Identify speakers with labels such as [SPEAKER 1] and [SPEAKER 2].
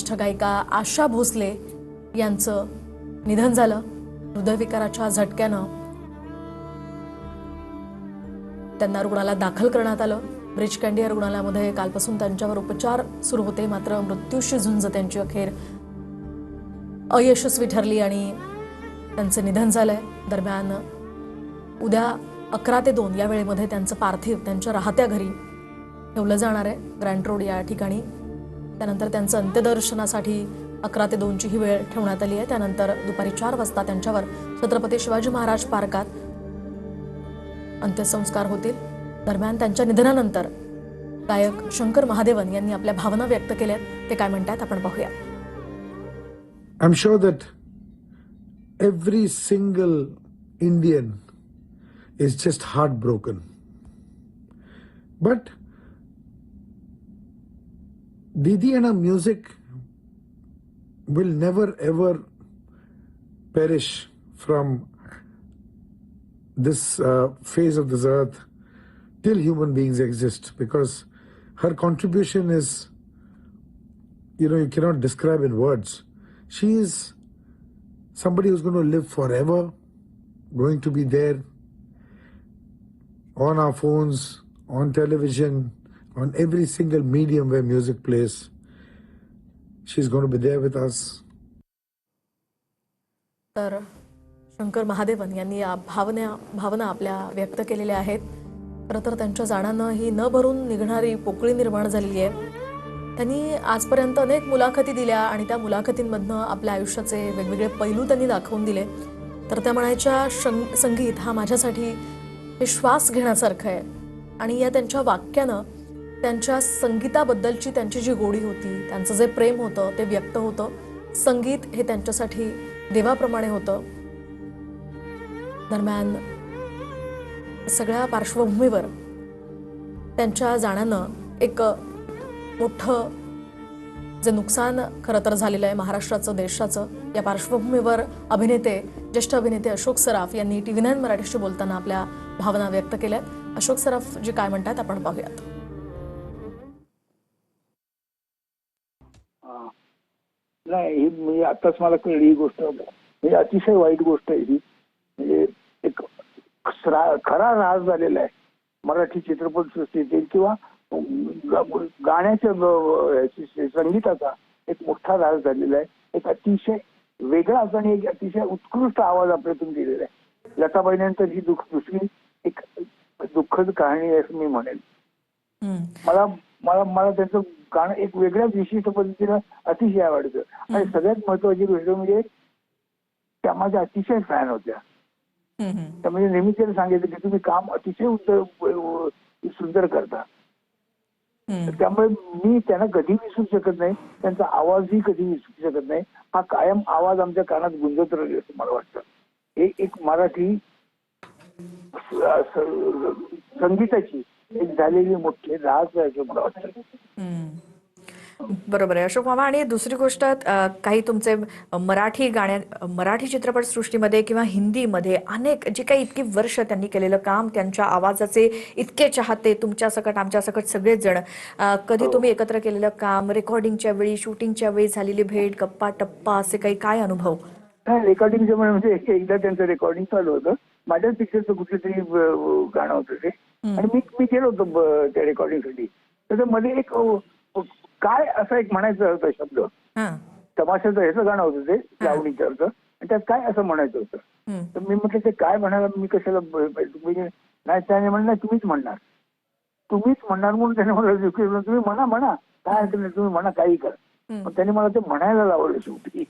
[SPEAKER 1] ज्येष्ठ गायिका आशा भोसले यांचं निधन झालं. हृदयविकाराच्या झटक्यानं त्यांना रुग्णालयात दाखल करण्यात आलं. ब्रिच कँडी या रुग्णालयामध्ये कालपासून त्यांच्यावर उपचार सुरू होते, मात्र मृत्यूशी झुंज त्यांची अखेर अयशस्वी ठरली आणि त्यांचं निधन झालंय. दरम्यान उद्या 11 ते 2 या वेळेमध्ये त्यांचं पार्थिव त्यांच्या राहत्या घरी ठेवलं जाणार आहे, ग्रँट रोड या ठिकाणी. त्यानंतर त्यांचं अंत्यदर्शनासाठी 11 ते 2 ची ही वेळ ठेवण्यात आली आहे. त्यानंतर दुपारी 4 वाजता त्यांच्यावर छत्रपती शिवाजी महाराज पार्कात अंत्यसंस्कार होतील. दरम्यान त्यांच्या निधनानंतर गायक शंकर महादेवन यांनी आपल्या भावना व्यक्त केल्यात. ते काय म्हणतात आपण पाहूया.
[SPEAKER 2] I'm sure that every single Indian is just heartbroken. But Didi and her music will never ever perish from this phase of this earth till human beings exist, because her contribution is, you cannot describe in words. She is somebody who's going to live forever, going to be there on our phones, on television, on every single medium where music plays. She's going to be there with us.
[SPEAKER 1] तर शंकर महादेवन यांनी या भावना आपल्या व्यक्त केलेल्या आहेत. खरं तर त्यांच्या जाण्यानं ही न भरून निघणारी पोकळी निर्माण झालेली आहे. त्यांनी आजपर्यंत अनेक मुलाखती दिल्या आणि त्या मुलाखतींमधनं आपल्या आयुष्याचे वेगवेगळे पैलू त्यांनी दाखवून दिले. तर त्या म्हणायच्या, संगीत हा माझ्यासाठी हे श्वास घेण्यासारखं आहे. आणि या त्यांच्या वाक्यानं त्यांच्या संगीताबद्दलची त्यांची जी गोडी होती, त्यांचं जे प्रेम होतं ते व्यक्त होतं. संगीत हे त्यांच्यासाठी देवाप्रमाणे होतं. दरम्यान सगळ्या पार्श्वभूमीवर त्यांच्या जाण्यानं एक मोठं जे नुकसान खरं तर झालेलं आहे महाराष्ट्राचं, देशाचं, या पार्श्वभूमीवर ज्येष्ठ अभिनेते अशोक सराफ यांनी TV9 मराठीशी बोलताना आपल्या भावना व्यक्त केल्यात. अशोक सराफ जे काय म्हणतात आपण पाहूयात.
[SPEAKER 3] नाही, ही म्हणजे आताच मला कळली ही गोष्ट. म्हणजे अतिशय वाईट गोष्ट आहे ही. म्हणजे एक खरा ऱ्हास झालेला आहे मराठी चित्रपटसृष्टीतील किंवा गाण्याच्या संगीताचा एक मोठा ऱ्हास झालेला आहे. एक अतिशय वेगळाच आणि एक अतिशय उत्कृष्ट आवाज आपल्यातून दिलेला आहे. लताबाईनंतर ही दुसरी एक दुःखद कहाणी आहे असं मी म्हणेन. मला मला मला त्यांचं गाणं एक वेगळ्याच विशिष्ट पद्धतीनं अतिशय आवडतं. आणि सगळ्यात महत्वाची गोष्ट म्हणजे त्या माझ्या अतिशय फॅन होत्या. त्यामुळे नेहमी त्यांनी सांगितलं की तुम्ही काम अतिशय सुंदर करता. त्यामुळे मी त्यांना कधी विसरू शकत नाही. त्यांचा आवाजही कधी विसरू शकत नाही. हा कायम आवाज आमच्या कानात गुंजत राहील असं मला वाटतं. हे एक मराठी संगीताची एक झालेली मोठी ऱ्हास आहे असं मला वाटतं.
[SPEAKER 4] बरोबर आहे अशोक मामा. आणि दुसरी गोष्ट, काही तुमचे मराठी चित्रपटसृष्टीमध्ये किंवा हिंदीमध्ये अनेक जे काही इतकी वर्ष त्यांनी केलेलं काम, त्यांच्या आवाजाचे इतके चाहते तुमच्या सकट आमच्या सकट सगळेच जण, कधी तुम्ही एकत्र केलेलं काम, रेकॉर्डिंगच्या वेळी, शूटिंगच्या वेळी झालेली भेट, गप्पा टप्पा, असे काही काय अनुभव?
[SPEAKER 3] रेकॉर्डिंगचं म्हणजे एकदा त्यांचं रेकॉर्डिंग चालू होतं. माझ्याच पिक्चरचं कुठलं तरी गाणं होतं ते, आणि मी गेलो होतो त्या रेकॉर्डिंगसाठी. त्याच्यामध्ये एक काय असं एक म्हणायचं होतं शब्द, तमाशाचं ह्याचं गाणं होतं ते, लावणीचं, आणि त्यात काय असं म्हणायचं होतं. तर मी म्हटलं ते काय म्हणाला, मी कशाला तुम्ही नाही. त्याने म्हणलं तुम्हीच म्हणणार म्हणून त्याने मला तुम्ही म्हणा काय हरकत नाही, तुम्ही म्हणा काही करा. पण त्याने मला ते म्हणायला लावलं शेवटी.